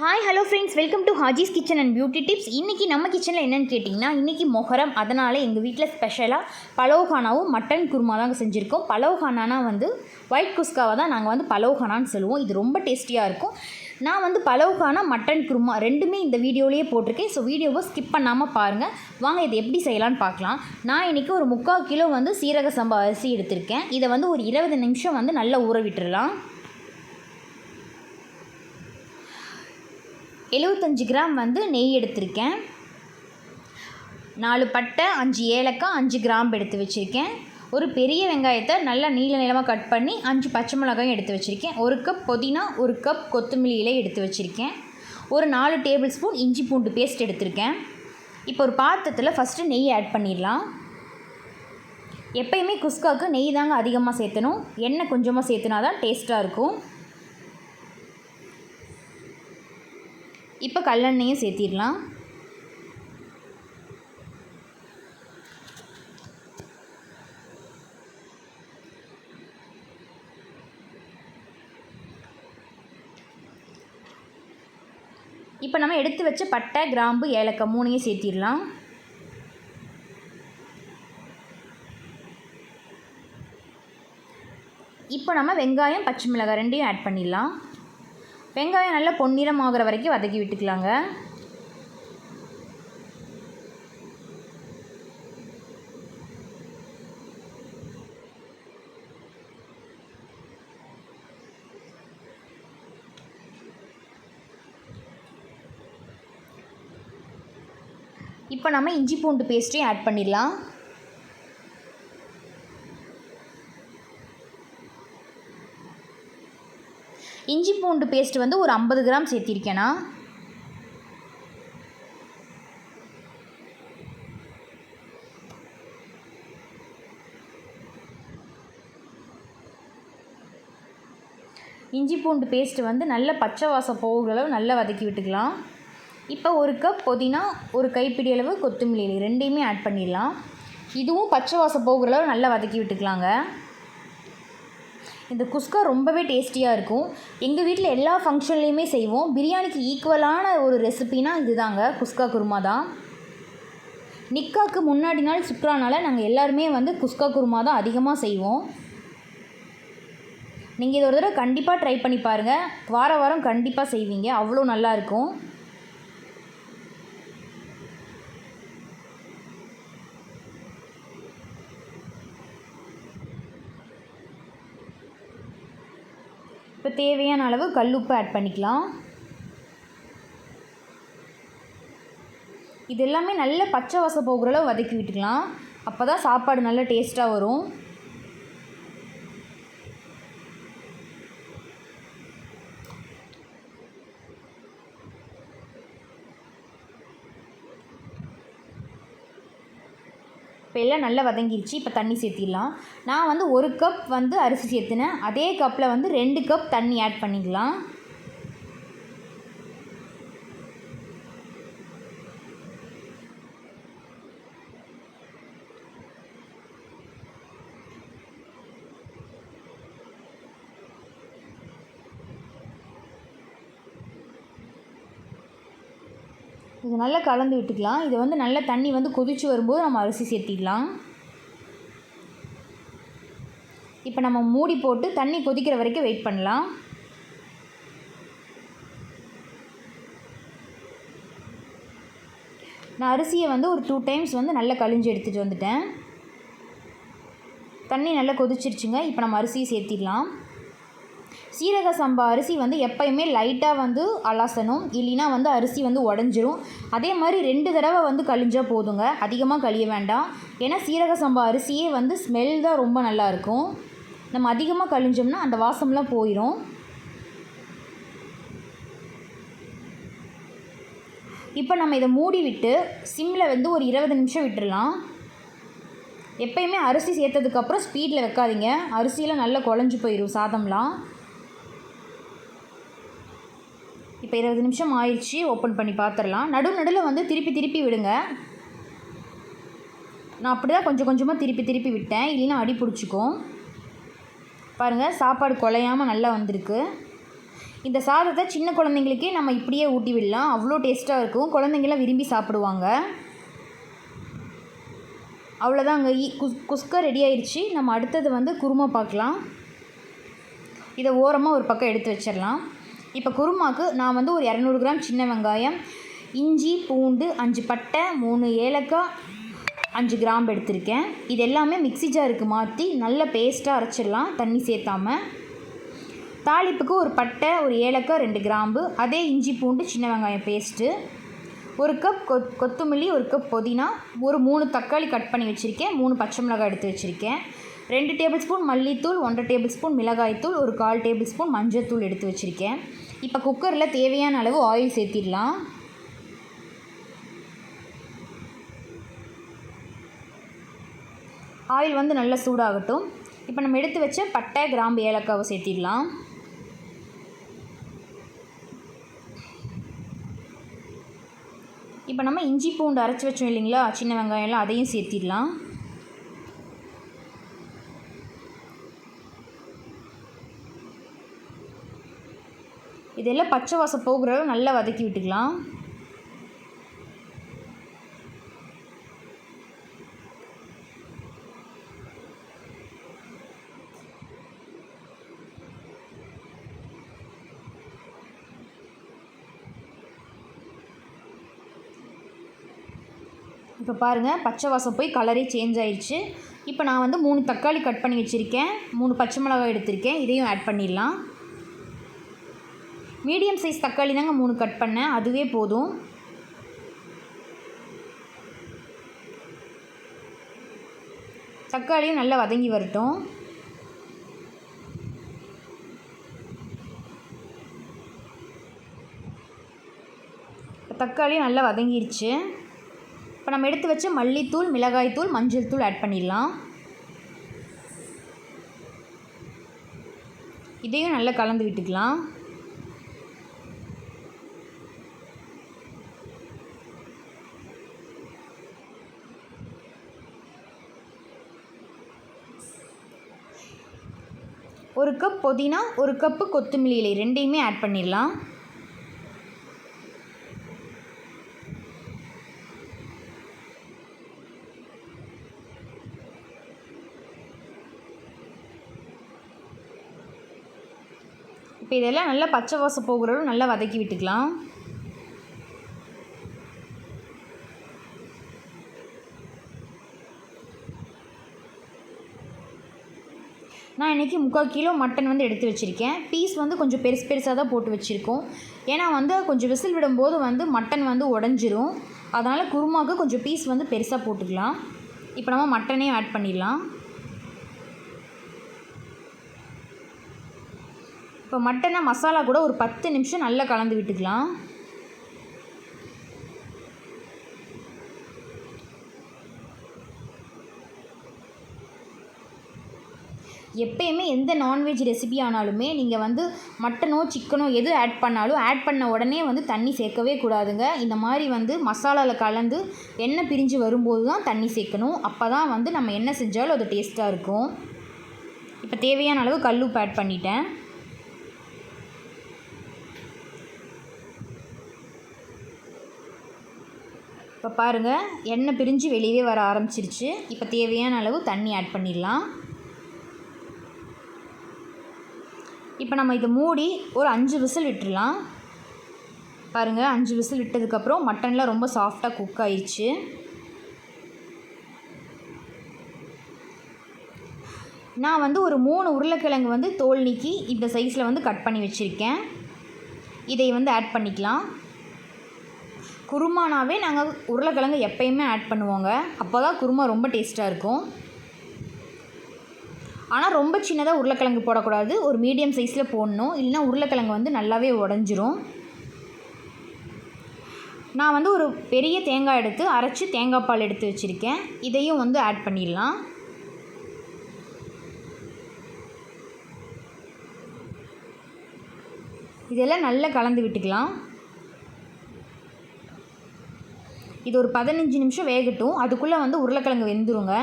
Hi hello friends, welcome to Haji's kitchen and beauty tips. இன்றைக்கி நம்ம கிச்சனில் என்னென்னு கேட்டிங்கன்னா, இன்றைக்கி மொஹரம், அதனால் எங்கள் வீட்டில் ஸ்பெஷலாக பலோகானாவும் மட்டன் குருமா தான் செஞ்சுருக்கோம். பலோகானா ஒயிட் குஸ்காவை தான் நாங்கள் பலோகானான்னு சொல்லுவோம். இது ரொம்ப டேஸ்டியாக இருக்கும். நான் பலோகானா மட்டன் குருமா ரெண்டுமே இந்த வீடியோலேயே போட்டிருக்கேன். ஸோ வீடியோவை ஸ்கிப் பண்ணாமல் பாருங்கள். வாங்க இதை எப்படி செய்யலான்னு பார்க்கலாம். நான் இன்றைக்கி ஒரு 3/4 கிலோ சீரக சம்பா அரிசி எடுத்திருக்கேன். இதை ஒரு 20 நிமிஷம் நல்லா ஊற விட்டுடலாம். 75 கிராம் நெய் எடுத்திருக்கேன். 4 பட்டை, 5 ஏலக்காய், 5 கிராம்பு எடுத்து வச்சுருக்கேன். ஒரு பெரிய வெங்காயத்தை நல்லா நீளமாக கட் பண்ணி 5 பச்சை மிளகாயும் எடுத்து வச்சுருக்கேன். 1 கப் புதினா, 1 கப் கொத்தமல்லி இலை எடுத்து வச்சுருக்கேன். ஒரு 4 டேபிள் ஸ்பூன் இஞ்சி பூண்டு பேஸ்ட் எடுத்திருக்கேன். இப்போ ஒரு பாத்திரத்தில் ஃபஸ்ட்டு நெய் ஆட் பண்ணிடலாம். எப்பயுமே குஸ்காவுக்கு நெய் தாங்க அதிகமாக சேர்த்தணும். எண்ணெய் கொஞ்சமாக சேர்த்துனா தான் டேஸ்ட்டாக இருக்கும். இப்போ கல்லெண்ணெயும் சேர்த்திடலாம். இப்போ நம்ம எடுத்து வச்ச பட்டை, கிராம்பு, ஏலக்காய் 3ஐயும் சேர்த்திடலாம். இப்போ நம்ம வெங்காயம், பச்சை மிளகாய் 2ஐயும் ஆட் பண்ணிடலாம். வெங்காயம் நல்லா பொன்னிறம் ஆகிற வரைக்கும் வதக்கி விட்டுக்கலாங்க. இப்போ நம்ம இஞ்சி பூண்டு பேஸ்ட்டையும் ஆட் பண்ணிடலாம். இஞ்சி பூண்டு பேஸ்ட் ஒரு 50 கிராம் சேர்த்திருக்கேனா. இஞ்சி பூண்டு பேஸ்ட் நல்ல பச்சை வாசம் போகிற அளவு நல்லா வதக்கி விட்டுக்கலாம். இப்போ 1 கப் புதினா, 1 கைப்பிடி அளவு கொத்தமல்லி இலை 2ஐயுமே ஆட் பண்ணிடலாம். இதுவும் பச்சை வாசம் போகிற அளவு நல்லா வதக்கி விட்டுக்கலாங்க. இந்த குஸ்கா ரொம்பவே டேஸ்டியாக இருக்கும். எங்கள் வீட்டில் எல்லா ஃபங்க்ஷன்லேயுமே செய்வோம். பிரியாணிக்கு ஈக்குவலான ஒரு ரெசிபினா இது தாங்க, குஸ்கா குருமா தான். நிக்காக்கு முன்னாடி நாள் சுக்ரானால நாங்கள் எல்லாருமே குஸ்கா குருமா தான் அதிகமாக செய்வோம். நீங்கள் இதை ஒரு தடவை கண்டிப்பாக ட்ரை பண்ணி பாருங்கள். வாரம் கண்டிப்பாக செய்வீங்க, அவ்வளோ நல்லாயிருக்கும். இப்போ தேவையான அளவு கல்லுப்பு ஆட் பண்ணிக்கலாம். இது எல்லாமே நல்ல பச்சை வாசம் போகிற அளவு வதக்கி விட்டுக்கலாம். அப்போ தான் சாப்பாடு நல்ல டேஸ்ட்டாக வரும். இப்போ எல்லாம் நல்லா வதங்கிருச்சு. இப்போ தண்ணி சேர்த்திடலாம். நான் 1 கப் அரிசி சேர்த்துனேன். அதே கப்பில் 2 கப் தண்ணி ஆட் பண்ணிக்கலாம். இது நல்லா கலந்து விட்டுக்கலாம். இது நல்ல தண்ணி கொதித்து வரும்போது நம்ம அரிசி சேர்த்திடலாம். இப்போ நம்ம மூடி போட்டு தண்ணி கொதிக்கிற வரைக்கும் வெயிட் பண்ணலாம். நான் அரிசியை ஒரு 2 டைம்ஸ் நல்லா கழிஞ்சு எடுத்துகிட்டு வந்துட்டேன். தண்ணி நல்லா கொதிச்சிருச்சுங்க. இப்போ நம்ம அரிசியை சேர்த்திடலாம். சீரக சம்பா அரிசி எப்பயுமே லைட்டாக அலசணும், இல்லைன்னா அரிசி உடஞ்சிரும். அதே மாதிரி 2 தடவை கழிஞ்சால் போதுங்க, அதிகமாக கழிய வேண்டாம். ஏன்னா சீரக சம்பா அரிசியே ஸ்மெல் தான் ரொம்ப நல்லாயிருக்கும். நம்ம அதிகமாக கழிஞ்சோம்னா அந்த வாசம்லாம் போயிடும். இப்போ நம்ம இதை மூடி விட்டு சிம்மில் ஒரு 20 நிமிஷம் விட்டுடலாம். எப்பயுமே அரிசி சேர்த்ததுக்கப்புறம் ஸ்பீடில் வைக்காதீங்க, அரிசியெலாம் நல்லா குழஞ்சி போயிடும் சாதம்லாம். இப்போ 20 நிமிஷம் ஆயிடுச்சு. ஓப்பன் பண்ணி பார்த்துடலாம். நடுவில் திருப்பி விடுங்க. நான் அப்படி தான் கொஞ்சம் கொஞ்சமாக திருப்பி விட்டேன், இல்லைன்னா அடி பிடிச்சிக்கும். பாருங்கள், சாப்பாடு குலையாமல் நல்லா வந்திருக்கு. இந்த சாதத்தை சின்ன குழந்தைங்களுக்கே நம்ம இப்படியே ஊட்டி விடலாம், அவ்வளோ டேஸ்ட்டாக இருக்கும். குழந்தைங்களாம் விரும்பி சாப்பிடுவாங்க. அவ்வளோதாங்க, குஸ்கா ரெடி ஆயிடுச்சு. நம்ம அடுத்தது வந்து குருமா பார்க்கலாம். இதை ஓரமாக ஒரு பக்கம் எடுத்து வச்சிடலாம். இப்போ குருமாவுக்கு நான் வந்து ஒரு 200 கிராம் சின்ன வெங்காயம், இஞ்சி பூண்டு 5 பட்டை 3 ஏலக்காய் 5 கிராம்பு எடுத்திருக்கேன். இது எல்லாமே மிக்ஸி ஜாருக்கு மாற்றி நல்ல பேஸ்ட்டாக அரைச்சிடலாம், தண்ணி சேர்த்தாமல். தாளிப்புக்கு ஒரு பட்டை, ஒரு ஏலக்காய், 2 கிராம்பு, அதே இஞ்சி பூண்டு சின்ன வெங்காயம் பேஸ்ட்டு, 1 கப் கொத்தமல்லி, 1 கப் புதினா, ஒரு 3 தக்காளி கட் பண்ணி வச்சுருக்கேன், 3 பச்சை மிளகாய் எடுத்து வச்சுருக்கேன், 2 டேபிள் ஸ்பூன் மல்லித்தூள், 1 டேபிள் ஸ்பூன் மிளகாய்த்தூள், ஒரு 1/4 டேபிள் ஸ்பூன் மஞ்சள்தூள் எடுத்து வச்சுருக்கேன். இப்போ குக்கரில் தேவையான அளவு ஆயில் சேர்த்திடலாம். ஆயில் வந்து நல்லா சூடாகட்டும். இப்போ நம்ம எடுத்து வச்ச பட்டை கிராம்பு ஏலக்காவை சேர்த்திடலாம். இப்போ நம்ம இஞ்சி பூண்டு அரைச்சி வச்சோம் இல்லைங்களா, சின்ன வெங்காயம்லாம், அதையும் சேர்த்திடலாம். இதெல்லாம் பச்சை வாசம் போகிற அளவு நல்லா வதக்கி விட்டுக்கலாம். இப்போ பாருங்கள், பச்சை வாசம் போய் கலரே சேஞ்ச் ஆயிடுச்சு. இப்போ நான் வந்து 3 தக்காளி கட் பண்ணி வச்சுருக்கேன், 3 பச்சை மிளகாய் எடுத்திருக்கேன், இதையும் ஆட் பண்ணிடலாம். மீடியம் சைஸ் தக்காளி தாங்க 3 கட் பண்ணேன், அதுவே போதும். தக்காளியும் நல்லா வதங்கி வரட்டும். தக்காளியும் நல்லா வதங்கிடுச்சு. இப்போ நம்ம எடுத்து வச்ச மல்லித்தூள், மிளகாய்த்தூள், மஞ்சள் தூள் ஆட் பண்ணிடலாம். இதையும் நல்லா கலந்து விட்டுக்கலாம். ஒரு கப் புதினா, 1 கப்பு கொத்தமல்லி இலை, ரெண்டையுமே ஆட் பண்ணிடலாம். இப்போ இதெல்லாம் நல்லா பச்சை வாசம் போகிறவரை நல்லா வதக்கி விட்டுக்கலாம். நான் இன்றைக்கி 3/4 கிலோ மட்டன் வந்து எடுத்து வச்சுருக்கேன். பீஸ் வந்து கொஞ்சம் பெருசாக தான் போட்டு வச்சுருக்கோம். ஏன்னா வந்து கொஞ்சம் விசில் விடும்போது வந்து மட்டன் வந்து உடஞ்சிரும். அதனால் குருமாவுக்கு கொஞ்சம் பீஸ் வந்து பெருசாக போட்டுக்கலாம். இப்போ நம்ம மட்டனையும் ஆட் பண்ணிடலாம். இப்போ மட்டனை மசாலா கூட ஒரு 10 நிமிஷம் நல்லா கலந்து விட்டுக்கலாம். எப்பயுமே எந்த நான்வெஜ் ரெசிபி ஆனாலுமே நீங்கள் வந்து மட்டனோ சிக்கனோ எது ஆட் பண்ணாலும் ஆட் பண்ண உடனே வந்து தண்ணி சேர்க்கவே கூடாதுங்க. இந்த மாதிரி வந்து மசாலாவில் கலந்து எண்ணெய் பிரிஞ்சு வரும்போது தான் தண்ணி சேர்க்கணும். அப்போ தான் வந்து நம்ம என்ன செஞ்சாலும் அது டேஸ்ட்டாக இருக்கும். இப்போ தேவையான அளவு கல்லுப்பு ஆட் பண்ணிட்டேன். இப்போ பாருங்கள், எண்ணெய் பிரிஞ்சு வெளியே வர ஆரம்பிச்சிருச்சு. இப்போ தேவையான அளவு தண்ணி ஆட் பண்ணிடலாம். இப்போ நம்ம இதை மூடி ஒரு 5 விசில் விட்டுடலாம். பாருங்கள், 5 விசில் விட்டதுக்கப்புறம் மட்டன்லாம் ரொம்ப சாஃப்டாக குக் ஆயிடுச்சு. நான் வந்து ஒரு 3 உருளைக்கிழங்கு வந்து தோல் நீக்கி இந்த சைஸில் வந்து கட் பண்ணி வச்சுருக்கேன். இதை வந்து ஆட் பண்ணிக்கலாம். குருமானாவே நாங்கள் உருளைக்கிழங்கு எப்பயுமே ஆட் பண்ணுவோங்க. அப்போ தான் குருமா ரொம்ப டேஸ்ட்டாக இருக்கும். ஆனால் ரொம்ப சின்னதாக உருளைக்கிழங்கு போடக்கூடாது, ஒரு மீடியம் சைஸில் போடணும். இல்லைனா உருளைக்கிழங்கு வந்து நல்லாவே உடஞ்சிரும். நான் வந்து ஒரு பெரிய தேங்காய் எடுத்து அரைச்சி தேங்காய் பால் எடுத்து வச்சுருக்கேன். இதையும் வந்து ஆட் பண்ணிடலாம். இதெல்லாம் நல்லா கலந்து விட்டுக்கலாம். இது ஒரு 15 நிமிஷம் வேகட்டும். அதுக்குள்ளே வந்து உருளைக்கிழங்கு வெந்துருங்க.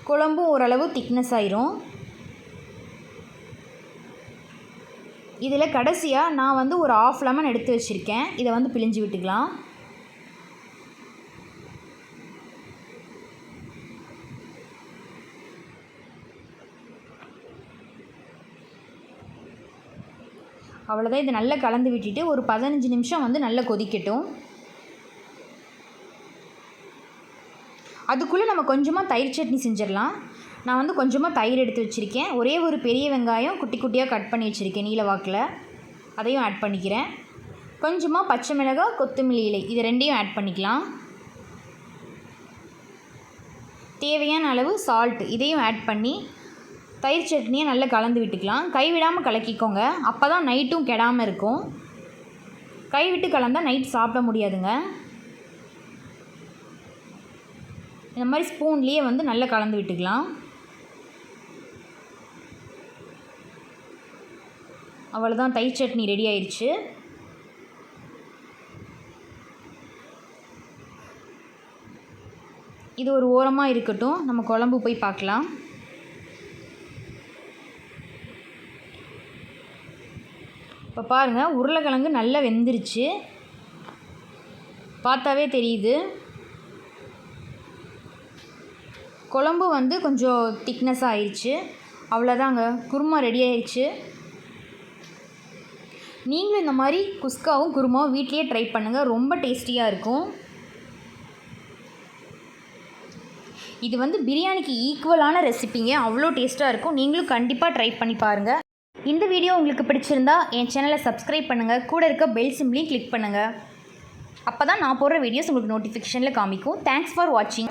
குழம்பும் ஓரளவு திக்னஸ் ஆயிரும். இதில் கடைசியாக நான் வந்து ஒரு 1/2 லெமன் எடுத்து வச்சுருக்கேன். இதை வந்து பிழிஞ்சு விட்டுக்கலாம். அவ்வளோதான். இதை நல்லா கலந்து விட்டுட்டு ஒரு 15 நிமிஷம் வந்து நல்லா கொதிக்கட்டும். அதுக்குள்ளே நம்ம கொஞ்சமாக தயிர் சட்னி செஞ்சிடலாம். நான் வந்து கொஞ்சமாக தயிர் எடுத்து வச்சுருக்கேன். ஒரே ஒரு பெரிய வெங்காயம் குட்டி குட்டியாக கட் பண்ணி வச்சுருக்கேன் நீல வாக்கில், அதையும் ஆட் பண்ணிக்கிறேன். கொஞ்சமாக பச்சை மிளகாய், கொத்தமல்லி இலை, இது ரெண்டையும் ஆட் பண்ணிக்கலாம். தேவையான அளவு சால்ட், இதையும் ஆட் பண்ணி தயிர் சட்னியை நல்லா கலந்து விட்டுக்கலாம். கைவிடாமல் கலக்கிக்கோங்க, அப்போ தான் நைட்டும் கெடாமல் இருக்கும். கைவிட்டு கலந்தால் நைட் சாப்பிட முடியாதுங்க. இந்த மாதிரி ஸ்பூன்லேயே வந்து நல்லா கலந்து விட்டுக்கலாம். அவ்வளோதான், தயிர் சட்னி ரெடி ஆயிடுச்சு. இது ஒரு ஓரமாக இருக்கட்டும், நம்ம குழம்பு போய் பார்க்கலாம். இப்போ பாருங்கள், உருளைக்கிழங்கு நல்லா வெந்துருச்சு, பார்த்தாவே தெரியுது. குழம்பு வந்து கொஞ்சம் திக்னஸாக ஆயிடுச்சு. அவ்வளோதாங்க, குருமா ரெடி ஆயிடுச்சு. நீங்களும் இந்த மாதிரி குஸ்காவும் குருமாவும் வீட்லேயே ட்ரை பண்ணுங்கள், ரொம்ப டேஸ்டியாக இருக்கும். இது வந்து பிரியாணிக்கு ஈக்குவலான ரெசிபிங்க, அவ்வளோ டேஸ்ட்டாக இருக்கும். நீங்களும் கண்டிப்பாக ட்ரை பண்ணி பாருங்கள். இந்த வீடியோ உங்களுக்கு பிடிச்சிருந்தா என் சேனலை சப்ஸ்கிரைப் பண்ணுங்கள், கூட இருக்க பெல் சிம்பிளையும் கிளிக் பண்ணுங்கள். அப்போ தான் நான் போடுற வீடியோஸ் உங்களுக்கு நோட்டிஃபிகேஷனில் காமிக்கும். தேங்க்ஸ் ஃபார் வாட்சிங்.